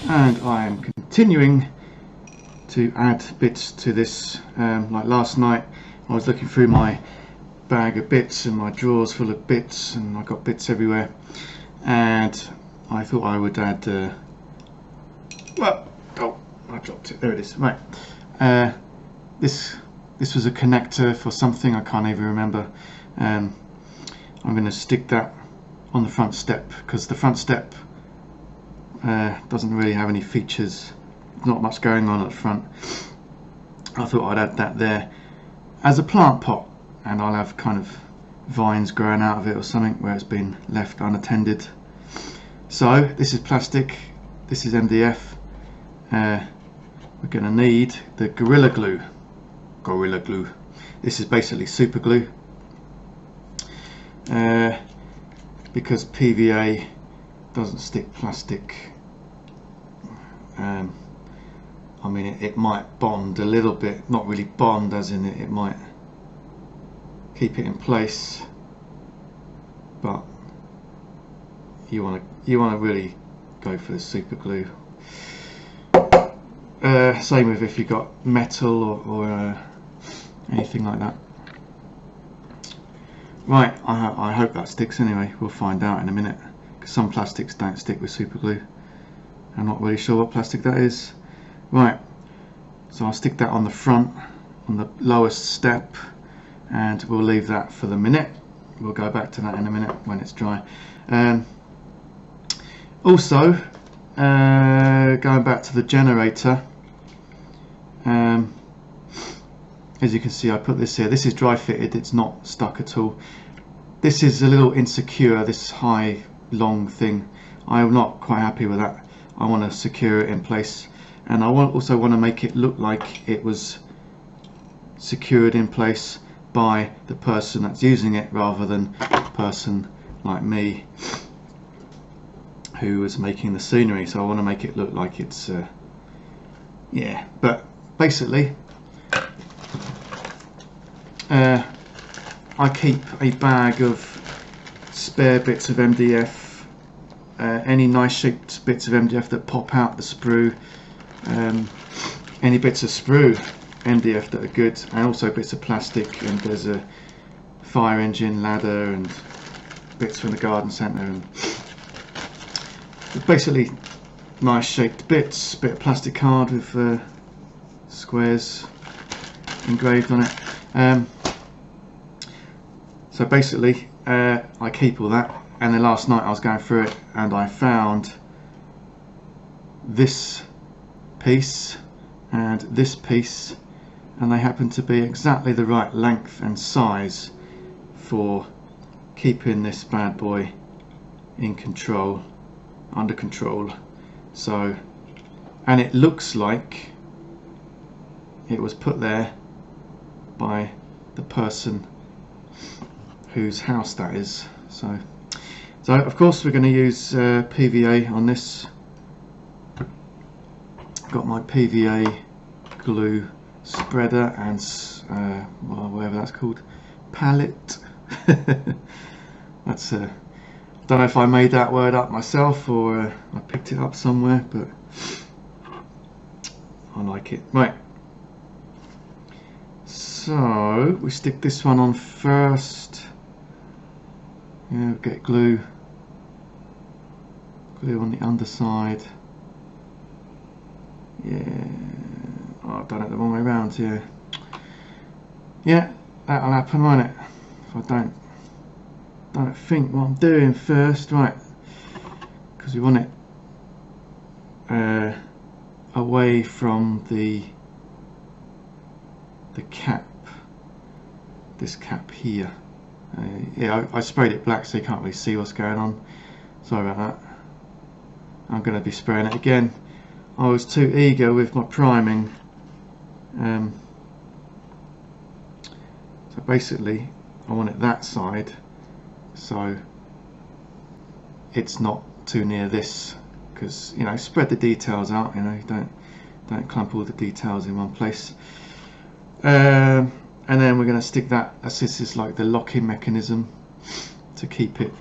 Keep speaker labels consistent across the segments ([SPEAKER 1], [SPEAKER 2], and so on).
[SPEAKER 1] and I am continuing to add bits to this. Like last night I was looking through my bag of bits and my drawers full of bits, and I got bits everywhere, and I thought I would add well, oh, I dropped it, there it is. Right, this was a connector for something, I can't even remember. I'm going to stick that on the front step, because the front step doesn't really have any features, not much going on at the front. I thought I'd add that there as a plant pot, and I'll have kind of vines growing out of it or something where it's been left unattended. So this is plastic, this is MDF. We're going to need the Gorilla Glue. This is basically super glue, because PVA doesn't stick plastic. I mean, it might bond a little bit, not really bond as in it might keep it in place, but you want to really go for the super glue. Same with if you've got metal or anything like that. Right, I hope that sticks anyway. We'll find out in a minute, because some plastics don't stick with super glue. I'm not really sure what plastic that is. Right, so I'll stick that on the front, on the lowest step, and we'll leave that for the minute. We'll go back to that in a minute when it's dry. Also, going back to the generator, as you can see, I put this here. This is dry fitted, it's not stuck at all. This is a little insecure, this high long thing. I'm not quite happy with that. I want to secure it in place, and I also want to make it look like it was secured in place by the person that's using it, rather than a person like me who was making the scenery. So I want to make it look like it's yeah, but basically I keep a bag of spare bits of MDF, any nice shaped bits of MDF that pop out the sprue, any bits of sprue MDF that are good, and also bits of plastic, and there's a fire engine ladder and bits from the garden centre, and basically nice shaped bits, bit of plastic card with squares engraved on it. So basically I keep all that, and then last night I was going through it and I found this piece and this piece, and they happen to be exactly the right length and size for keeping this bad boy in control, under control. So, and it looks like it was put there by the person whose house that is. So of course we're going to use PVA on this. Got my PVA glue spreader and well, whatever that's called, palette. That's I don't know if I made that word up myself or I picked it up somewhere, but I like it. Right, so we stick this one on first. Yeah, get glue on the underside. Yeah, oh, I've done it the wrong way around. Yeah, that'll happen, won't it, if I don't think what I'm doing first. Right, because we want it away from the cap, this cap here. Yeah, I sprayed it black so you can't really see what's going on. Sorry about that. I'm going to be spraying it again. I was too eager with my priming. So basically I want it that side, so it's not too near this, because, you know, spread the details out, you know, don't clump all the details in one place. And then we're going to stick that, as this is like the locking mechanism to keep it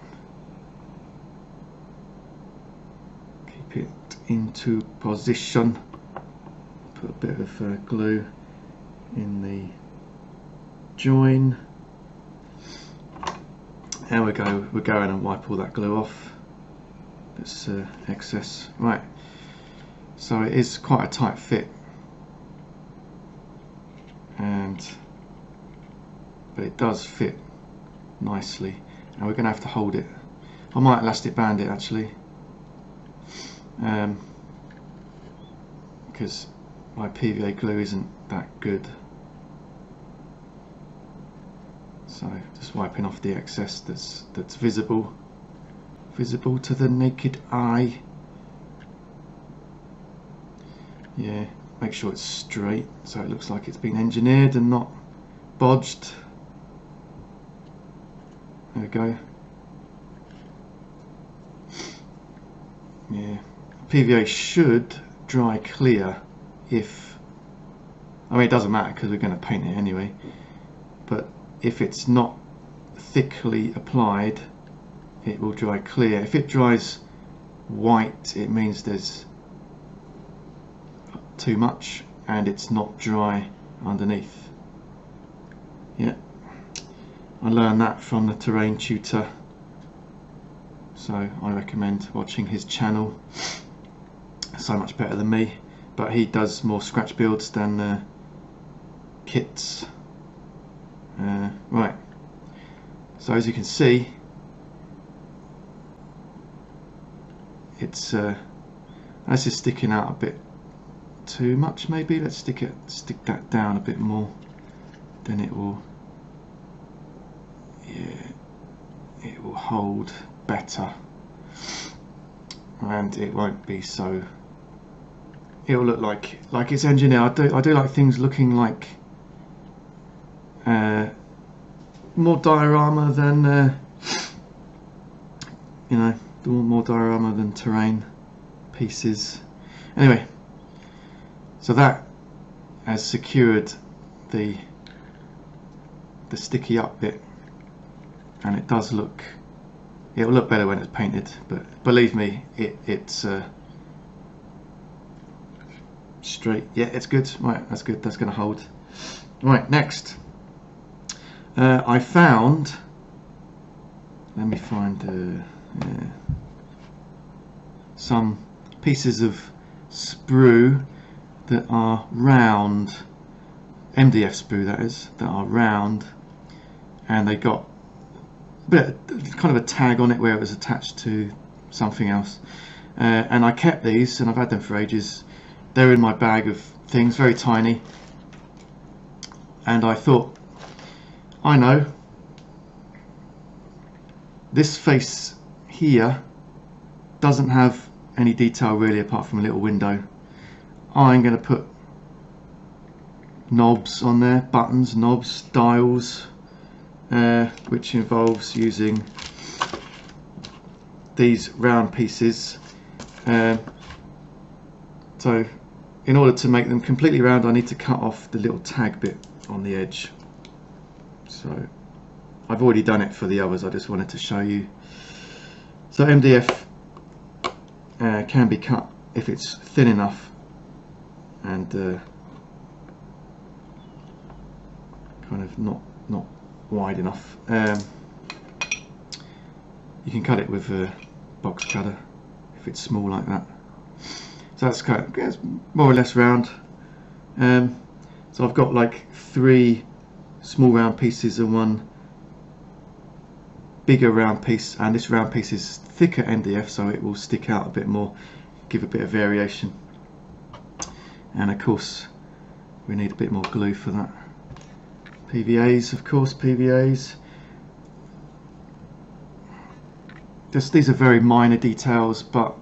[SPEAKER 1] into position. Put a bit of glue in the join, and we're going and wipe all that glue off. That's excess. Right, so it is quite a tight fit, but it does fit nicely, and we're going to have to hold it. I might elastic band it actually, because my PVA glue isn't that good. So just wiping off the excess that's visible to the naked eye. Yeah, make sure it's straight so it looks like it's been engineered and not bodged. There we go. Yeah, PVA should dry clear if, I mean it doesn't matter because we're going to paint it anyway, but if it's not thickly applied it will dry clear. If it dries white it means there's too much and it's not dry underneath. Yeah, I learned that from the terrain tutor, so I recommend watching his channel. So much better than me, but he does more scratch builds than kits. Right, so as you can see it's this is sticking out a bit too much maybe. Let's stick that down a bit more, then it will, yeah, it will hold better and it won't be so, it will look like it's engineered. I do like things looking like more diorama than you know, more diorama than terrain pieces. Anyway, so that has secured the sticky up bit, and it does look, it will look better when it's painted, but believe me, it's straight. Yeah, it's good. Right, that's good, that's going to hold. Right, next I found, let me find some pieces of sprue that are round, MDF sprue that is, that are round, and they got a bit, kind of a tag on it where it was attached to something else, and I kept these and I've had them for ages. They're in my bag of things, very tiny, and I thought, I know this face here doesn't have any detail really apart from a little window. I'm going to put knobs on there, buttons, knobs, dials, which involves using these round pieces. So in order to make them completely round I need to cut off the little tag bit on the edge. So I've already done it for the others, I just wanted to show you. So MDF can be cut if it's thin enough and kind of not wide enough. You can cut it with a box cutter if it's small like that. So that's kind of, it's more or less round. So I've got like 3 small round pieces and 1 bigger round piece, and this round piece is thicker MDF so it will stick out a bit more, give a bit of variation, and of course we need a bit more glue for that. PVAs, of course, PVAs. These are very minor details, but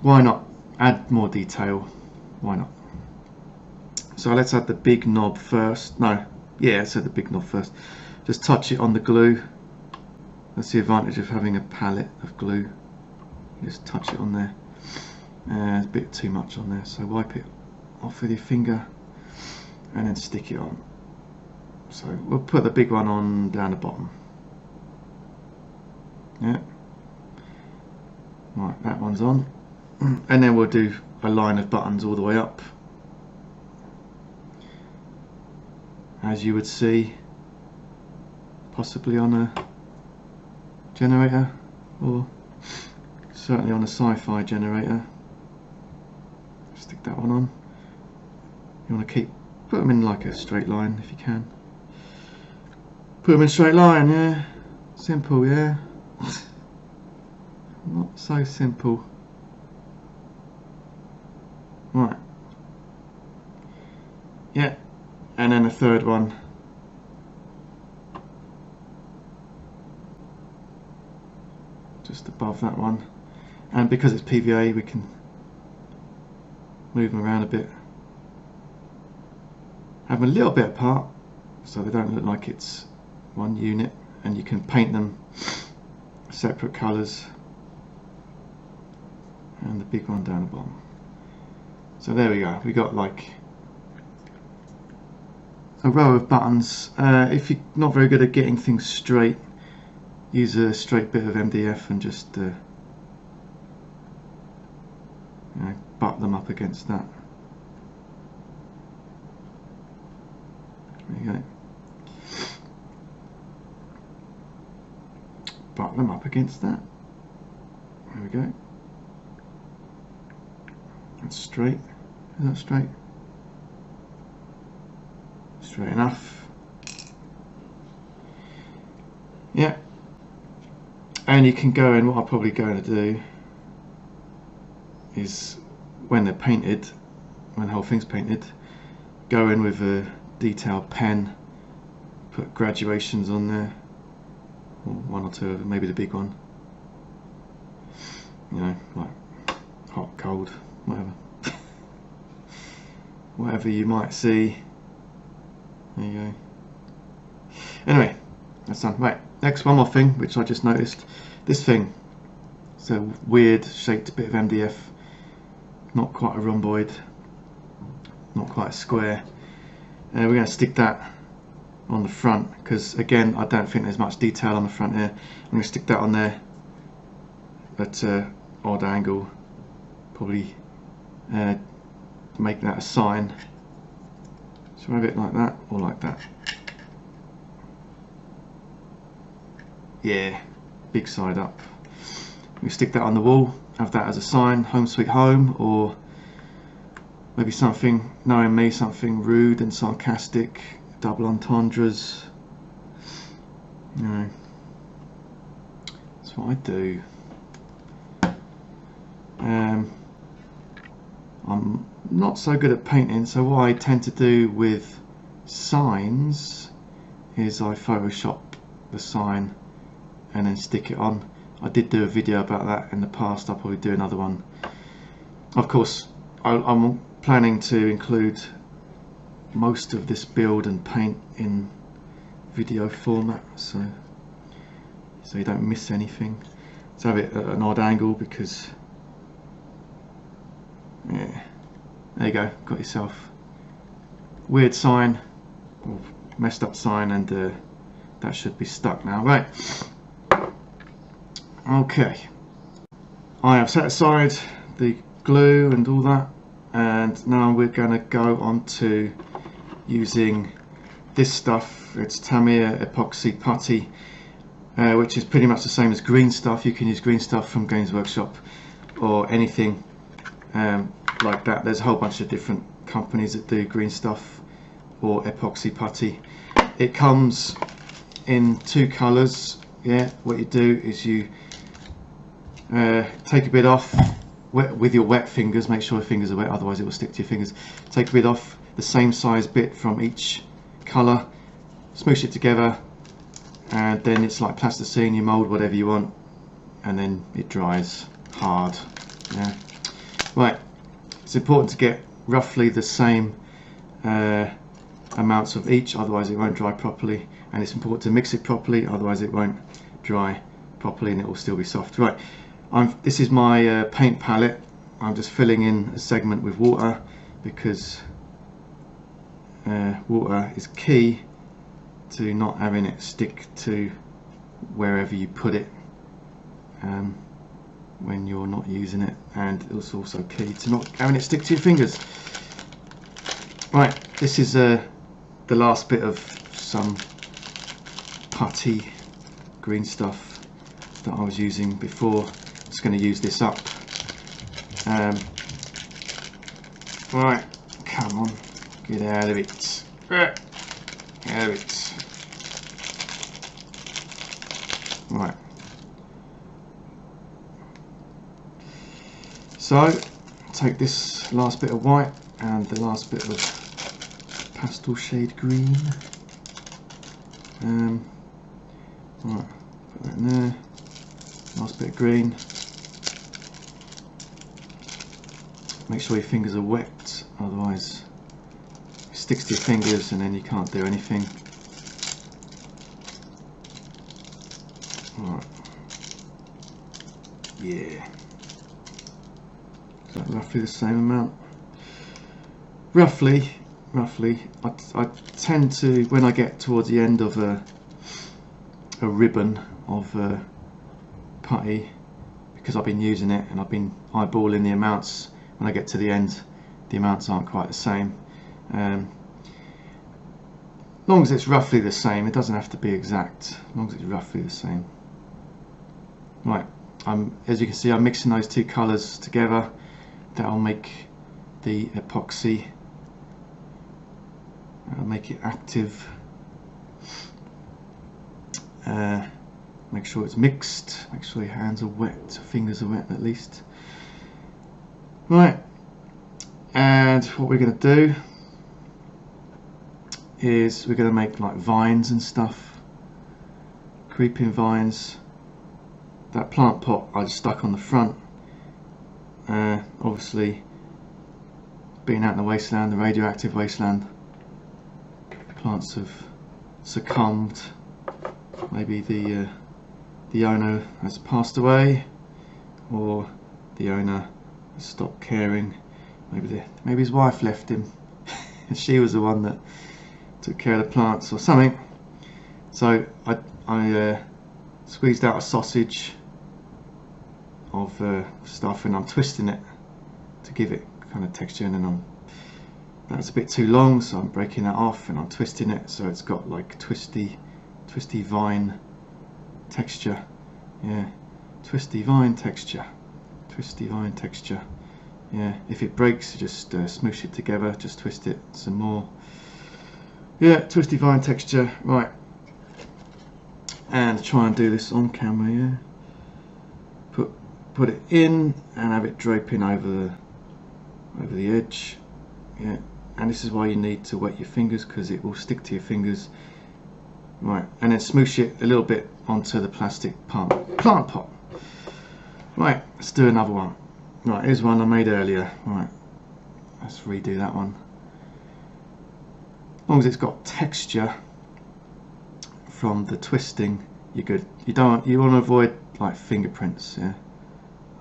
[SPEAKER 1] why not add more detail? Why not? So let's add the big knob first. No, yeah, let's add the big knob first. Just touch it on the glue. That's the advantage of having a palette of glue. Just touch it on there. There's a bit too much on there, so wipe it off with your finger and then stick it on. So we'll put the big one on down the bottom. Yeah. Right, that one's on. And then we'll do a line of buttons all the way up, as you would see possibly on a generator, or certainly on a sci-fi generator. Stick that one on. You want to put them in like a straight line if you can. Put them in a straight line, yeah. Simple, yeah. Not so simple. Right. Yeah. And then the third one. Just above that one. And because it's PVA, we can move them around a bit. Have them a little bit apart so they don't look like it's one unit, and you can paint them separate colours. And the big one down the bottom. So there we go, we got like a row of buttons. If you're not very good at getting things straight, use a straight bit of MDF and just butt them up against that. There you go. Butt them up against that. There we go. That's straight. Is that straight? Straight enough. Yeah. And you can go in, what I'm probably going to do is, when they're painted, when the whole thing's painted, go in with a detailed pen, put graduations on there, or one or two of them, maybe the big one. You know, like hot, cold, whatever. Whatever you might see. There you go. Anyway, that's done. Right, next, one more thing which I just noticed. This thing, it's a weird shaped bit of MDF, not quite a rhomboid, not quite a square. We're going to stick that on the front because, again, I don't think there's much detail on the front here. I'm going to stick that on there at an odd angle, probably make that a sign. So have it like that or like that. Yeah, big side up. We stick that on the wall, have that as a sign, home sweet home, or maybe something, knowing me, something rude and sarcastic, double entendres. You know, that's what I do. I'm not so good at painting, so what I tend to do with signs is I Photoshop the sign and then stick it on. I did do a video about that in the past. I'll probably do another one. Of course, I'm planning to include most of this build and paint in video format, so you don't miss anything. Let's have it at an odd angle because, yeah, there you go, got yourself weird sign, or messed up sign, and that should be stuck now. Right, okay, I have set aside the glue and all that, and now we're going to go on to using this stuff. It's Tamiya epoxy putty, which is pretty much the same as green stuff. You can use green stuff from Games Workshop or anything like that. There's a whole bunch of different companies that do green stuff or epoxy putty. It comes in two colours. Yeah, what you do is you take a bit off with your wet fingers. Make sure your fingers are wet, otherwise it will stick to your fingers. Take a bit off, the same size bit from each colour, smoosh it together, and then it's like plasticine. You mould whatever you want and then it dries hard. Yeah. Right, it's important to get roughly the same amounts of each, otherwise it won't dry properly, and it's important to mix it properly, otherwise it won't dry properly and it will still be soft. Right, this is my paint palette. I'm just filling in a segment with water because water is key to not having it stick to wherever you put it. when you're not using it, and it's also key to not having it stick to your fingers. Right, this is the last bit of some putty green stuff that I was using before. Just going to use this up. Right, come on, get out of it. Out of it. Right. So, take this last bit of white and the last bit of pastel shade green. Right, put that in there. Last bit of green. Make sure your fingers are wet, otherwise it sticks to your fingers and then you can't do anything. Right. Yeah. Is that roughly the same amount? Roughly. I tend to, when I get towards the end of a ribbon of putty, because I've been using it and I've been eyeballing the amounts, when I get to the end the amounts aren't quite the same. As long as it's roughly the same, it doesn't have to be exact, as long as it's roughly the same. Right, as you can see, I'm mixing those two colours together. That'll make the epoxy, that'll make it active. Make sure it's mixed, make sure your hands are wet, fingers are wet at least. Right, and what we're going to do is we're going to make like vines and stuff, creeping vines. That plant pot I just stuck on the front. Obviously, being out in the wasteland, the radioactive wasteland, plants have succumbed. Maybe the owner has passed away, or the owner has stopped caring. Maybe his wife left him. She was the one that took care of the plants or something. So I squeezed out a sausage of stuff and I'm twisting it to give it kind of texture, and then that's a bit too long, so I'm breaking that off and I'm twisting it so it's got like twisty vine texture. Yeah, twisty vine texture. Yeah, if it breaks, you just smoosh it together, just twist it some more. Yeah, twisty vine texture. Right, and try and do this on camera. Yeah, put it in and have it draping over the edge. Yeah, and this is why you need to wet your fingers, because it will stick to your fingers. Right, and then smoosh it a little bit onto the plastic plant pot. Right, let's do another one. Right, here's one I made earlier. Right, let's redo that one. As long as it's got texture from the twisting, you're good. You want to avoid like fingerprints, yeah.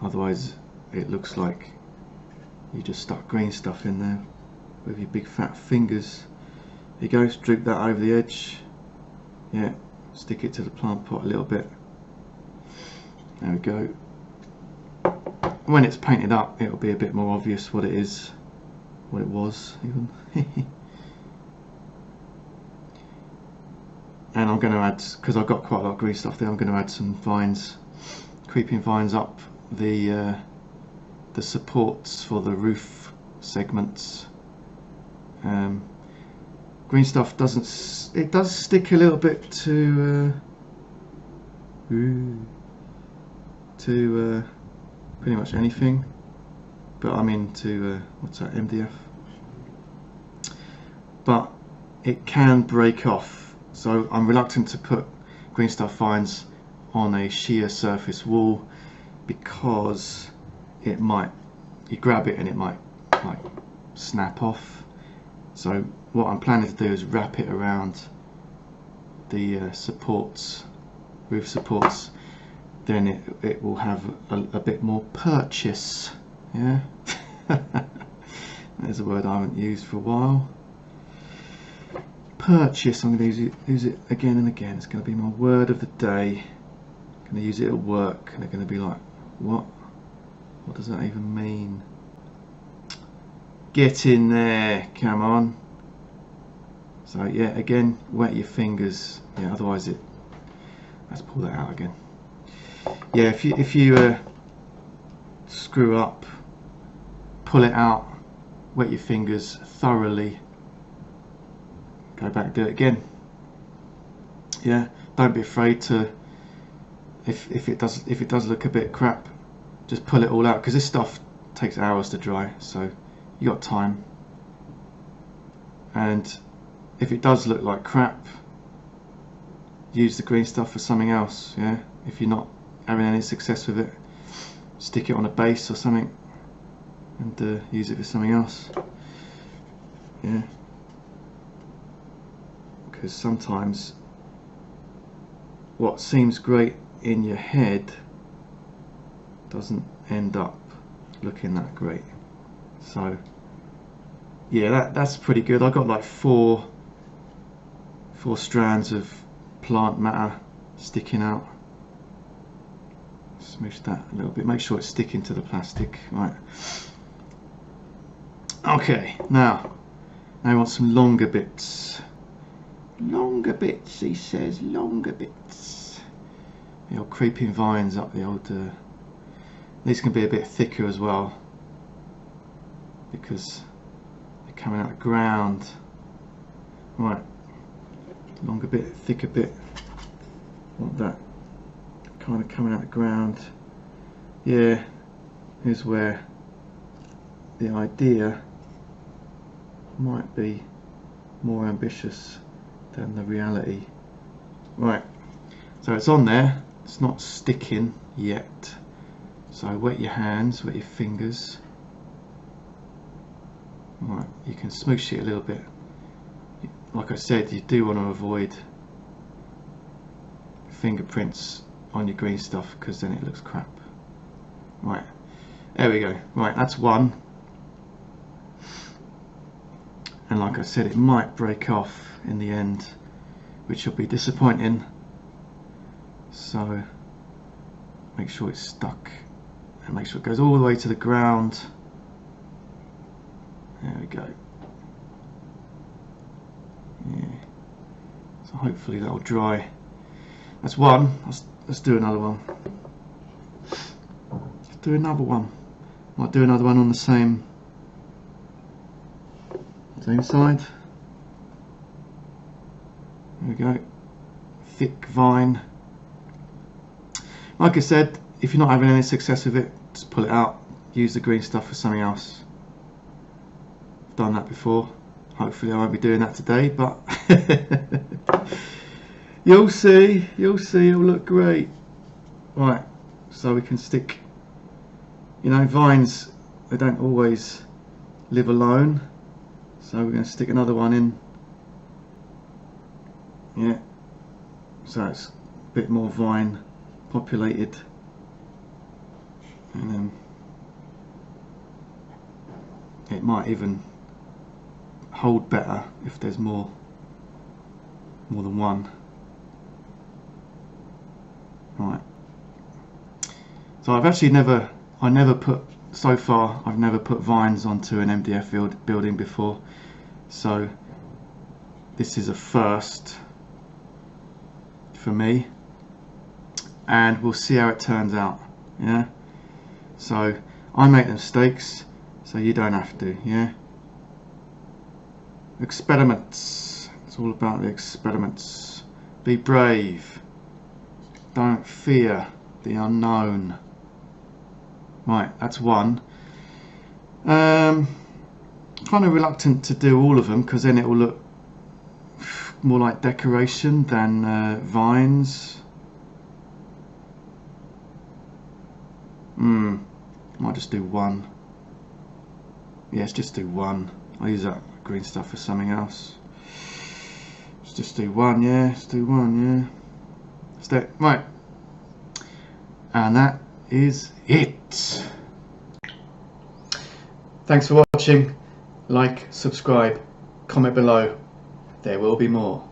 [SPEAKER 1] Otherwise, it looks like you just stuck green stuff in there with your big fat fingers. There you go. Droop that over the edge. Yeah, stick it to the plant pot a little bit. There we go. When it's painted up, it'll be a bit more obvious what it is, what it was even. And I'm going to add, because I've got quite a lot of green stuff there, I'm going to add some vines, creeping vines up the supports for the roof segments. Green stuff does stick a little bit to pretty much anything, but I'm into what's that, MDF, but it can break off, so I'm reluctant to put green stuff vines on a sheer surface wall, because it might, you grab it and it might like snap off. So what I'm planning to do is wrap it around the supports, roof supports, then it will have a bit more purchase. Yeah. There's a word I haven't used for a while. Purchase. I'm going to use it again and again. It's going to be my word of the day. I'm going to use it at work and they're going to be like, what? What does that even mean? Get in there, come on. So yeah, again, wet your fingers. Yeah, otherwise it. Let's pull that out again. Yeah, if you screw up, pull it out, wet your fingers thoroughly. Go back, do it again. Yeah, don't be afraid to. If it does look a bit crap, just pull it all out, because this stuff takes hours to dry, so you got time. And if it does look like crap, use the green stuff for something else. Yeah, if you're not having any success with it, stick it on a base or something and use it for something else. Yeah, because sometimes what seems great in your head doesn't end up looking that great. So yeah, that's pretty good. I got like four strands of plant matter sticking out. Smoosh that a little bit, make sure it's sticking to the plastic. Right, okay, now I want some longer bits. Longer bits, he says, longer bits. The old creeping vines up the old these can be a bit thicker as well, because they're coming out of the ground. Right, longer bit, thicker bit. Want that kind of coming out of the ground. Yeah, here's where the idea might be more ambitious than the reality. Right, so it's on there, it's not sticking yet, so wet your hands, wet your fingers. Right, you can smoosh it a little bit. Like I said, you do want to avoid fingerprints on your green stuff, because then it looks crap. Right, there we go. Right, that's one. And like I said, it might break off in the end, which will be disappointing. So make sure it's stuck and make sure it goes all the way to the ground. There we go. Yeah. So hopefully that'll dry. That's one. Let's do another one. Let's do another one. Might do another one on the same side. There we go. Thick vine. Like I said, if you're not having any success with it, just pull it out. Use the green stuff for something else. I've done that before. Hopefully I won't be doing that today, but you'll see, it'll look great. Right, so we can stick, you know, vines, they don't always live alone, so we're going to stick another one in. Yeah, so it's a bit more vine populated, and then it might even hold better if there's more than one. Right, so I've actually never put vines onto an MDF building before, so this is a first for me, and we'll see how it turns out. Yeah, so I make the mistakes, so you don't have to. Yeah, experiments, it's all about the experiments. Be brave, don't fear the unknown. Right, that's one. Kind of reluctant to do all of them, because then it will look more like decoration than vines. Might just do one. Yeah, let's just do one. I'll use that green stuff for something else. Let's just do one, yeah. Let's do one, yeah. Let's do it. Right. And that is it. Thanks for watching. Like, subscribe, comment below. There will be more.